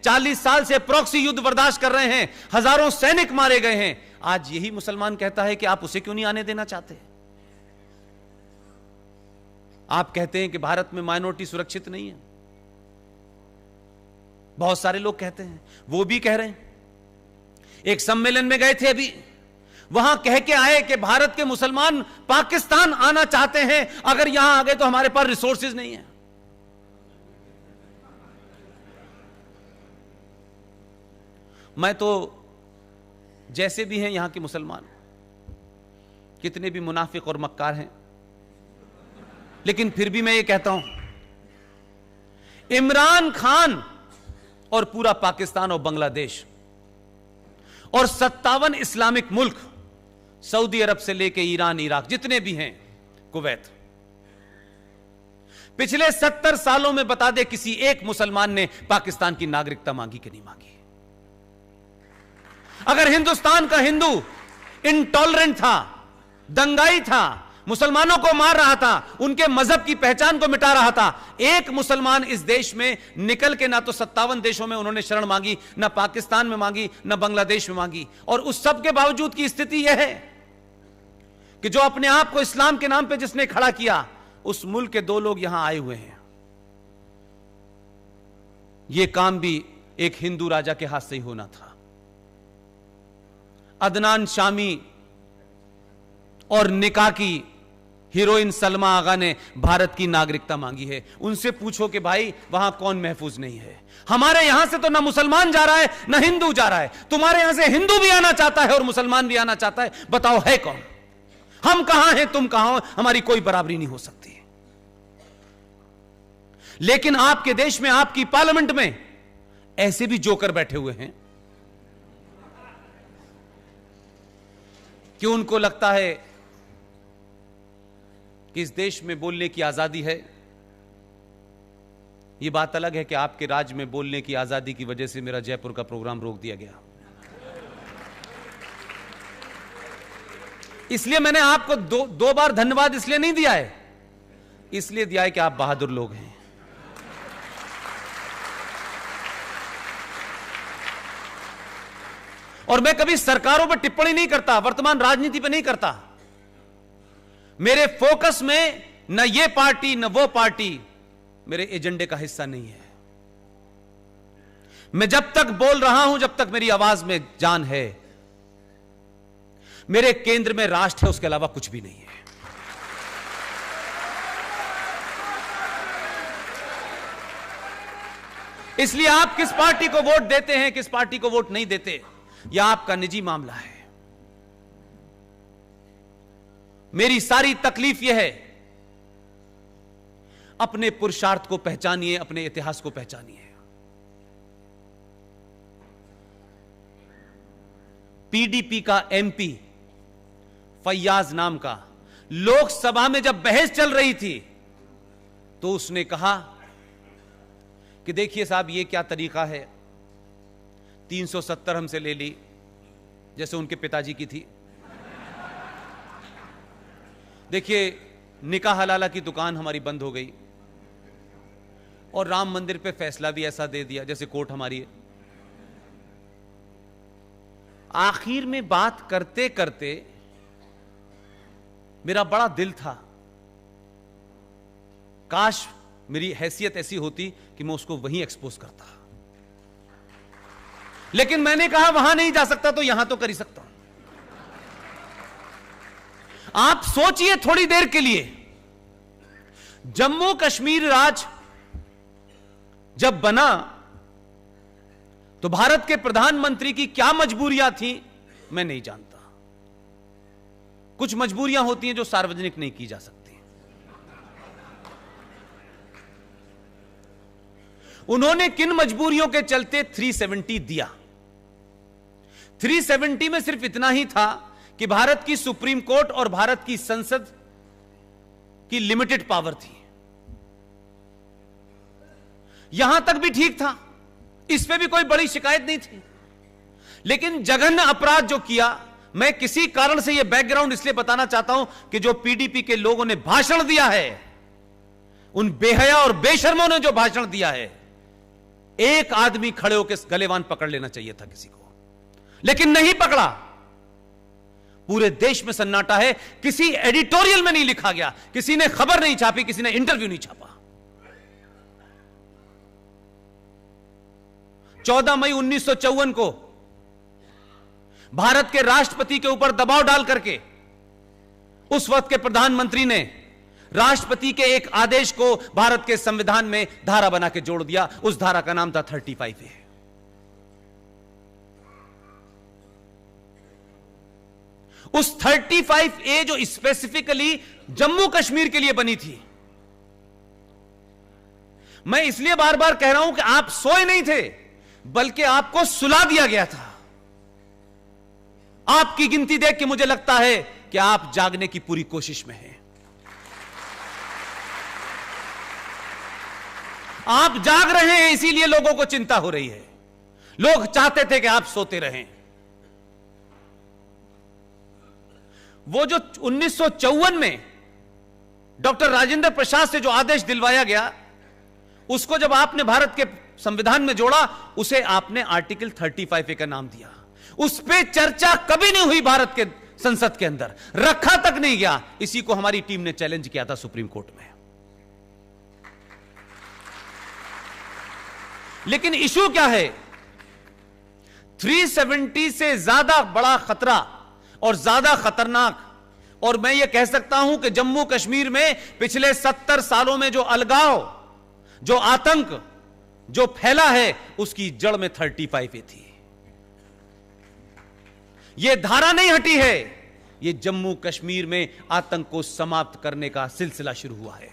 40 साल से प्रॉक्सी युद्ध बर्दाश्त कर रहे हैं, हजारों सैनिक मारे गए हैं। आज यही मुसलमान कहता है कि आप उसे क्यों नहीं आने देना चाहते? आप कहते हैं कि भारत में माइनॉरिटी सुरक्षित नहीं है, बहुत सारे लोग कहते हैं, वो भी कह रहे हैं। एक सम्मेलन में गए थे अभी, वहां कह के आए कि भारत के मुसलमान पाकिस्तान आना चाहते हैं, अगर यहां आ गए तो हमारे पास रिसोर्सेज नहीं है। मैं तो जैसे भी हैं यहां के मुसलमान, कितने भी मुनाफिक और मक्कार हैं, लेकिन फिर भी मैं ये कहता हूं, इमरान खान और पूरा पाकिस्तान और बांग्लादेश और 57 इस्लामिक मुल्क, सऊदी अरब से लेके ईरान, इराक, जितने भी हैं, कुवैत, पिछले 70 सालों में बता दे किसी एक मुसलमान ने पाकिस्तान की नागरिकता मांगी कि नहीं मांगी? अगर हिंदुस्तान का हिंदू इंटॉलरेंट था, दंगाई था, मुसलमानों को मार रहा था, उनके मजहब की पहचान को मिटा रहा था, एक मुसलमान इस देश में निकल के ना तो 57 देशों में उन्होंने शरण मांगी, ना पाकिस्तान में मांगी, ना बांग्लादेश में मांगी, और उस सब के बावजूद की स्थिति यह है कि जो अपने आप को इस्लाम के नाम पे जिसने खड़ा किया, उस मुल्क के 2 लोग यहां आए हुए हैं। यह काम भी एक हिंदू राजा के हाथ से ही होना था। अदनान शामी और निकाह की हीरोइन सलमा आगा ने भारत की नागरिकता मांगी है। उनसे पूछो कि भाई वहां कौन महफूज नहीं है? हमारे यहां से तो ना मुसलमान जा रहा है ना हिंदू जा रहा है, तुम्हारे यहां से हिंदू भी आना चाहता है और मुसलमान भी आना चाहता है। बताओ है कौन? हम कहां हैं, तुम कहां हो? हमारी कोई बराबरी नहीं हो सकती। लेकिन आपके देश में, आपकी पार्लियामेंट में ऐसे भी जोकर बैठे हुए हैं कि उनको लगता है कि इस देश में बोलने की आजादी है। यह बात अलग है कि आपके राज्य में बोलने की आजादी की वजह से मेरा जयपुर का प्रोग्राम रोक दिया गया। इसलिए मैंने आपको दो बार धन्यवाद इसलिए नहीं दिया है, इसलिए दिया है कि आप बहादुर लोग हैं। और मैं कभी सरकारों पर टिप्पणी नहीं करता, वर्तमान राजनीति पर नहीं करता। मेरे फोकस में न ये पार्टी न वो पार्टी मेरे एजेंडे का हिस्सा नहीं है। मैं जब तक बोल रहा हूं, जब तक मेरी आवाज में जान है, मेरे केंद्र में राष्ट्र है, उसके अलावा कुछ भी नहीं है। इसलिए आप किस पार्टी को वोट देते हैं, किस पार्टी को वोट नहीं देते, यह आपका निजी मामला है। मेरी सारी तकलीफ यह है, अपने पुरुषार्थ को पहचानिए, अपने इतिहास को पहचानिए। पीडीपी का एमपी फैयाज नाम का, लोकसभा में जब बहस चल रही थी तो उसने कहा कि देखिए साहब, यह क्या तरीका है, 370 हमसे ले ली जैसे उनके पिताजी की थी। देखिए निकाह हलाला की दुकान हमारी बंद हो गई और राम मंदिर पे फैसला भी ऐसा दे दिया जैसे कोर्ट हमारी है। आखिर में बात करते करते मेरा बड़ा दिल था, काश मेरी हैसियत ऐसी होती कि मैं उसको वहीं एक्सपोज करता, लेकिन मैंने कहा वहां नहीं जा सकता तो यहां तो कर ही सकता हूं। आप सोचिए थोड़ी देर के लिए, जम्मू कश्मीर राज्य जब बना तो भारत के प्रधानमंत्री की क्या मजबूरियां थी मैं नहीं जानता। कुछ मजबूरियां होती हैं जो सार्वजनिक नहीं की जा सकती। उन्होंने किन मजबूरियों के चलते 370 दिया? 370 में सिर्फ इतना ही था कि भारत की सुप्रीम कोर्ट और भारत की संसद की लिमिटेड पावर थी। यहां तक भी ठीक था, इस पे भी कोई बड़ी शिकायत नहीं थी। लेकिन जघन्य अपराध जो किया, मैं किसी कारण से यह बैकग्राउंड इसलिए बताना चाहता हूं कि जो पीडीपी के लोगों ने भाषण दिया है, उन बेहया और बेशर्मों ने जो भाषण दिया है, एक आदमी खड़े होकर गलेवान पकड़ लेना चाहिए था किसी को, लेकिन नहीं पकड़ा। पूरे देश में सन्नाटा है, किसी एडिटोरियल में नहीं लिखा गया, किसी ने खबर नहीं छापी, किसी ने इंटरव्यू नहीं छापा। 14 मई 1954 को भारत के राष्ट्रपति के ऊपर दबाव डाल करके उस वक्त के प्रधानमंत्री ने राष्ट्रपति के एक आदेश को भारत के संविधान में धारा बना के जोड़ दिया। उस धारा का नाम था 35A। उस 35A जो स्पेसिफिकली जम्मू कश्मीर के लिए बनी थी। मैं इसलिए बार बार कह रहा हूं कि आप सोए नहीं थे, बल्कि आपको सुला दिया गया था। आपकी गिनती देख के मुझे लगता है कि आप जागने की पूरी कोशिश में हैं। आप जाग रहे हैं, इसीलिए लोगों को चिंता हो रही है। लोग चाहते थे कि आप सोते रहें। वो जो 1954 में डॉक्टर राजेंद्र प्रसाद से जो आदेश दिलवाया गया, उसको जब आपने भारत के संविधान में जोड़ा, उसे आपने आर्टिकल 35A का नाम दिया। उस पे चर्चा कभी नहीं हुई भारत के संसद के अंदर, रखा तक नहीं गया। इसी को हमारी टीम ने चैलेंज किया था सुप्रीम कोर्ट में। लेकिन इशू क्या है? 370 से ज्यादा बड़ा खतरा और ज्यादा खतरनाक, और मैं यह कह सकता हूं कि जम्मू कश्मीर में पिछले 70 सालों में जो अलगाव, जो आतंक जो फैला है, उसकी जड़ में 35A थी। यह धारा नहीं हटी है, यह जम्मू कश्मीर में आतंक को समाप्त करने का सिलसिला शुरू हुआ है।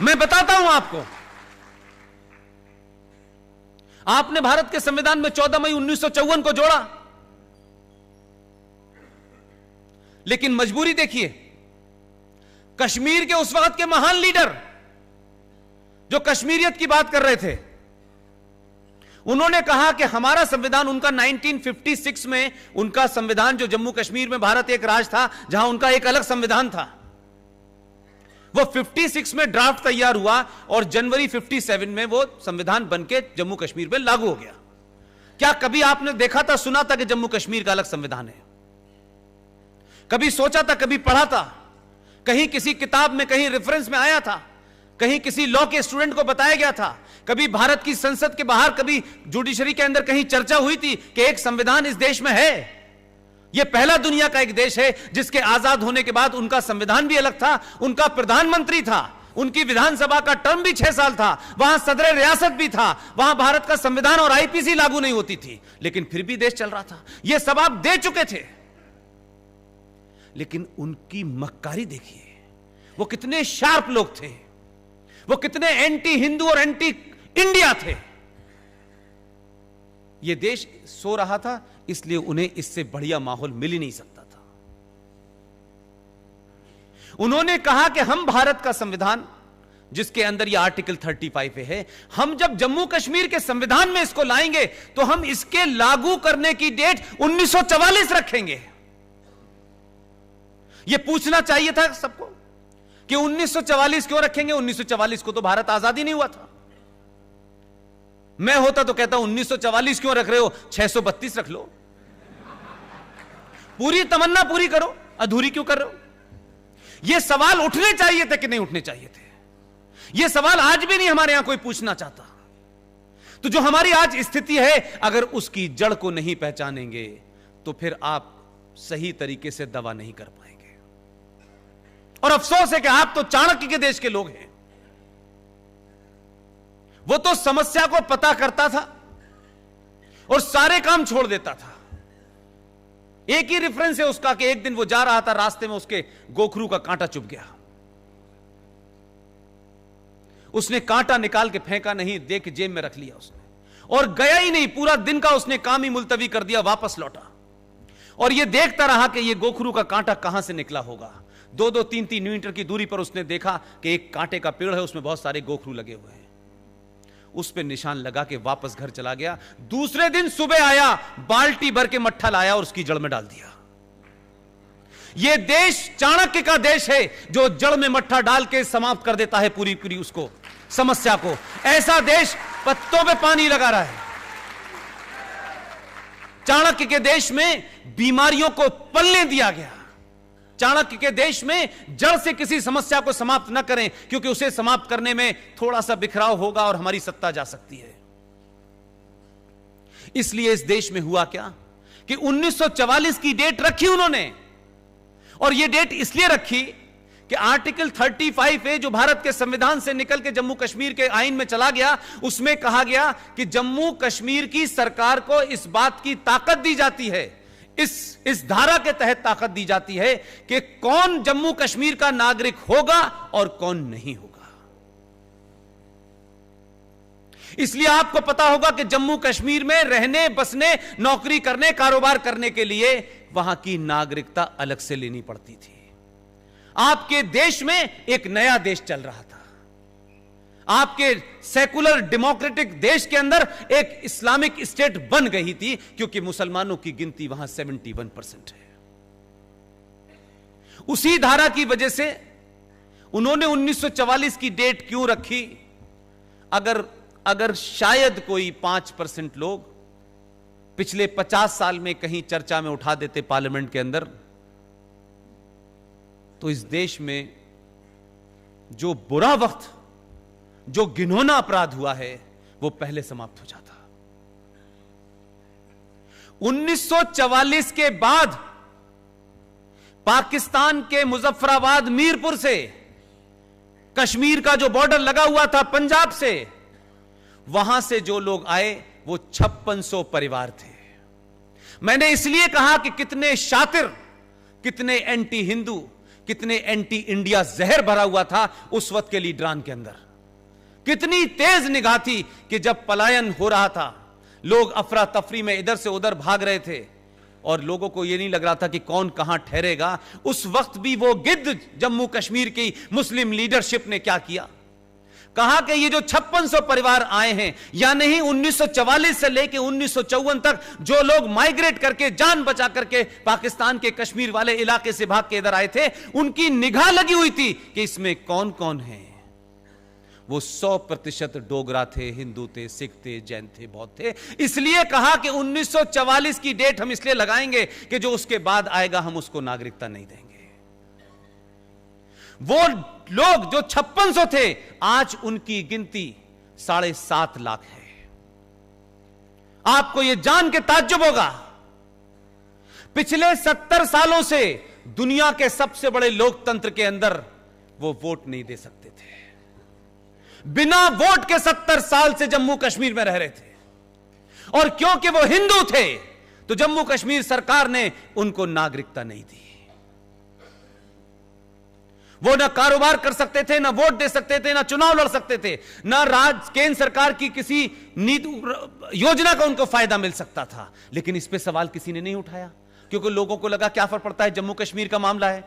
मैं बताता हूं आपको, आपने भारत के संविधान में 14 मई 1954 को जोड़ा, लेकिन मजबूरी देखिए, कश्मीर के उस वक्त के महान लीडर जो कश्मीरियत की बात कर रहे थे, उन्होंने कहा कि हमारा संविधान, उनका 1956 में उनका संविधान, जो जम्मू कश्मीर में भारत एक राज्य था जहां उनका एक अलग संविधान था, वो 56 में ड्राफ्ट तैयार हुआ और जनवरी 57 में वो संविधान बनके जम्मू कश्मीर में लागू हो गया। क्या कभी आपने देखा था, सुना था कि जम्मू कश्मीर का अलग संविधान है? कभी सोचा था, कभी पढ़ा था? कहीं किसी किताब में, कहीं रेफरेंस में आया था? कहीं किसी लॉ के स्टूडेंट को बताया गया था? कभी भारत की संसद के बाहर, कभी जुडिशरी के अंदर कहीं चर्चा हुई थी कि एक संविधान इस देश में है? यह पहला दुनिया का एक देश है जिसके आजाद होने के बाद उनका संविधान भी अलग था, उनका प्रधानमंत्री था, उनकी विधानसभा का टर्म भी 6 साल था, वहां सदर रियासत भी था, वहां भारत का संविधान और आईपीसी लागू नहीं होती थी, लेकिन फिर भी देश चल रहा था। यह सब आप दे चुके थे, लेकिन उनकी मक्कारी देखिए, वो कितने शार्प लोग थे, वो कितने एंटी हिंदू और एंटी इंडिया थे। यह देश सो रहा था, इसलिए उन्हें इससे बढ़िया माहौल मिल ही नहीं सकता था। उन्होंने कहा कि हम भारत का संविधान, जिसके अंदर यह आर्टिकल 35A है, हम जब जम्मू कश्मीर के संविधान में इसको लाएंगे तो हम इसके लागू करने की डेट 1944 रखेंगे। यह पूछना चाहिए था सबको कि 1944 क्यों रखेंगे? 1944 को तो भारत आजादी नहीं हुआ था। मैं होता तो कहता 1944 क्यों रख रहे हो, 632 रख लो। पूरी तमन्ना पूरी करो, अधूरी क्यों कर रहे हो? यह सवाल उठने चाहिए थे कि नहीं उठने चाहिए थे? यह सवाल आज भी नहीं हमारे यहां कोई पूछना चाहता। तो जो हमारी आज स्थिति है, अगर उसकी जड़ को नहीं पहचानेंगे तो फिर आप सही तरीके से दवा नहीं कर पाएंगे। और अफसोस है कि आप तो चाणक्य के देश के लोग हैं। वो तो समस्या को पता करता था और सारे काम छोड़ देता था। एक ही रेफरेंस है उसका कि एक दिन वो जा रहा था, रास्ते में उसके गोखरू का कांटा चुभ गया। उसने कांटा निकाल के फेंका नहीं, दे के जेब में रख लिया उसने, और गया ही नहीं। पूरा दिन का उसने काम ही मुलतवी कर दिया, वापस लौटा और ये देखता रहा कि ये गोखरू का कांटा कहां से निकला होगा। 2-2, 3-3 मीटर की दूरी पर उसने देखा कि एक कांटे का पेड़ है, उसमें बहुत सारे गोखरू लगे हुए हैं। उस पे निशान लगा के वापस घर चला गया। दूसरे दिन सुबह आया, बाल्टी भर के मट्ठा लाया और उसकी जड़ में डाल दिया। यह देश चाणक्य का देश है, जो जड़ में मट्ठा डाल के समाप्त कर देता है पूरी पूरी उसको समस्या को। ऐसा देश पत्तों पे पानी लगा रहा है। चाणक्य के देश में बीमारियों को पलने दिया गया। चाणक्य के देश में जड़ से किसी समस्या को समाप्त न करें, क्योंकि उसे समाप्त करने में थोड़ा सा बिखराव होगा और हमारी सत्ता जा सकती है। इसलिए इस देश में हुआ क्या कि 1944 की डेट रखी उन्होंने, और यह डेट इसलिए रखी कि आर्टिकल 35A जो भारत के संविधान से निकल के जम्मू कश्मीर के आईन में चला गया, उसमें कहा गया कि जम्मू कश्मीर की सरकार को इस बात की ताकत दी जाती है, इस धारा के तहत ताकत दी जाती है कि कौन जम्मू कश्मीर का नागरिक होगा और कौन नहीं होगा। इसलिए आपको पता होगा कि जम्मू कश्मीर में रहने, बसने, नौकरी करने, कारोबार करने के लिए वहां की नागरिकता अलग से लेनी पड़ती थी। आपके देश में एक नया देश चल रहा था। आपके सेकुलर डेमोक्रेटिक देश के अंदर एक इस्लामिक स्टेट बन गई थी, क्योंकि मुसलमानों की गिनती वहां 71% है। उसी धारा की वजह से उन्होंने 1944 की डेट क्यों रखी? अगर शायद कोई 5% लोग पिछले 50 साल में कहीं चर्चा में उठा देते पार्लियामेंट के अंदर, तो इस देश में जो बुरा वक्त, जो घिनौना अपराध हुआ है, वो पहले समाप्त हो जाता। 1944 के बाद पाकिस्तान के मुजफ्फराबाद, मीरपुर से कश्मीर का जो बॉर्डर लगा हुआ था पंजाब से, वहां से जो लोग आए वो 5600 परिवार थे। मैंने इसलिए कहा कि कितने शातिर, कितने एंटी हिंदू, कितने एंटी इंडिया जहर भरा हुआ था उस वक्त के लीडरान के अंदर। कितनी तेज निगाह थी कि जब पलायन हो रहा था, लोग अफरा तफरी में इधर से उधर भाग रहे थे और लोगों को यह नहीं लग रहा था कि कौन कहां ठहरेगा, उस वक्त भी वो गिद्ध जम्मू कश्मीर की मुस्लिम लीडरशिप ने क्या किया? कहा कि ये जो 5600 परिवार आए हैं, या नहीं 1944 से लेकर 1954 तक जो लोग माइग्रेट करके जान बचा करके पाकिस्तान के कश्मीर वाले इलाके से भाग के इधर आए थे, उनकी निगाह लगी हुई थी कि इसमें कौन कौन है। वो 100% डोगरा थे, हिंदू थे, सिख थे, जैन थे, बौद्ध थे। इसलिए कहा कि 1944 की डेट हम इसलिए लगाएंगे कि जो उसके बाद आएगा हम उसको नागरिकता नहीं देंगे। वो लोग जो 5600 थे, आज उनकी गिनती 7.5 लाख है। आपको यह जान के ताज्जुब होगा, पिछले 70 सालों से दुनिया के सबसे बड़े लोकतंत्र के अंदर वो वोट नहीं दे सकते थे। बिना वोट के 70 साल से जम्मू कश्मीर में रह रहे थे, और क्योंकि वो हिंदू थे तो जम्मू कश्मीर सरकार ने उनको नागरिकता नहीं दी। वो ना कारोबार कर सकते थे, ना वोट दे सकते थे, ना चुनाव लड़ सकते थे, ना केंद्र सरकार की किसी नीति योजना का उनको फायदा मिल सकता था। लेकिन इस पे सवाल किसी ने नहीं उठाया, क्योंकि लोगों को लगा क्या फर्क पड़ता है, जम्मू कश्मीर का मामला है,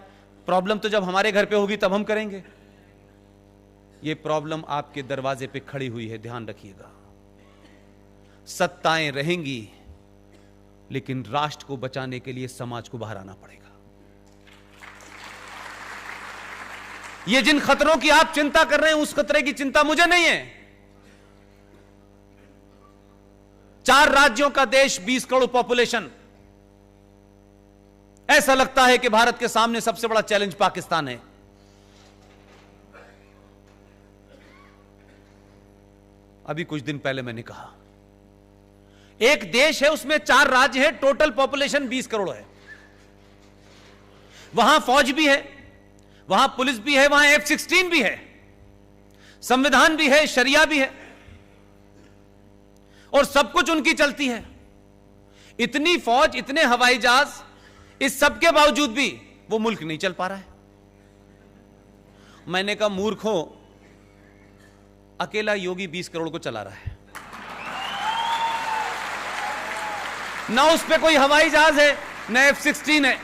प्रॉब्लम तो जब हमारे घर पे होगी तब हम करेंगे। ये प्रॉब्लम आपके दरवाजे पे खड़ी हुई है, ध्यान रखिएगा। सत्ताएं रहेंगी, लेकिन राष्ट्र को बचाने के लिए समाज को बाहर आना पड़ेगा। ये जिन खतरों की आप चिंता कर रहे हैं, उस खतरे की चिंता मुझे नहीं है। 4 राज्यों का देश, 20 करोड़ पॉपुलेशन। ऐसा लगता है कि भारत के सामने सबसे बड़ा चैलेंज पाकिस्तान है। अभी कुछ दिन पहले मैंने कहा, एक देश है उसमें 4 राज्य है, टोटल पॉपुलेशन 20 करोड़ है। वहां फौज भी है, वहां पुलिस भी है, वहां F-16 भी है, संविधान भी है, शरिया भी है, और सब कुछ उनकी चलती है। इतनी फौज, इतने हवाई जहाज, इस सब के बावजूद भी वो मुल्क नहीं चल पा रहा है। मैंने कहा मूर्खों, अकेला योगी 20 करोड़ को चला रहा है, ना उस पे कोई हवाई जहाज है, ना F-16 है।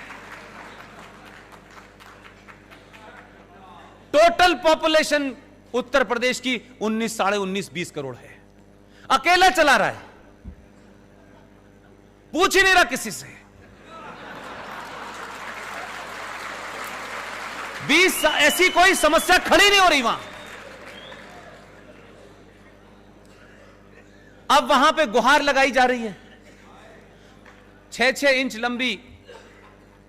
टोटल पॉपुलेशन उत्तर प्रदेश की 19-19.5-20 करोड़ है, अकेला चला रहा है, पूछ ही नहीं रहा किसी से। 20 ऐसी कोई समस्या खड़ी नहीं हो रही वहां। अब वहां पे गुहार लगाई जा रही है, 6-6 इंच लंबी,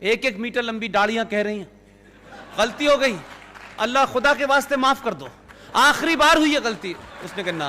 1-1 मीटर लंबी डालियां कह रही हैं गलती हो गई, अल्लाह खुदा के वास्ते माफ कर दो, आखिरी बार हुई है गलती। उसने कहा ना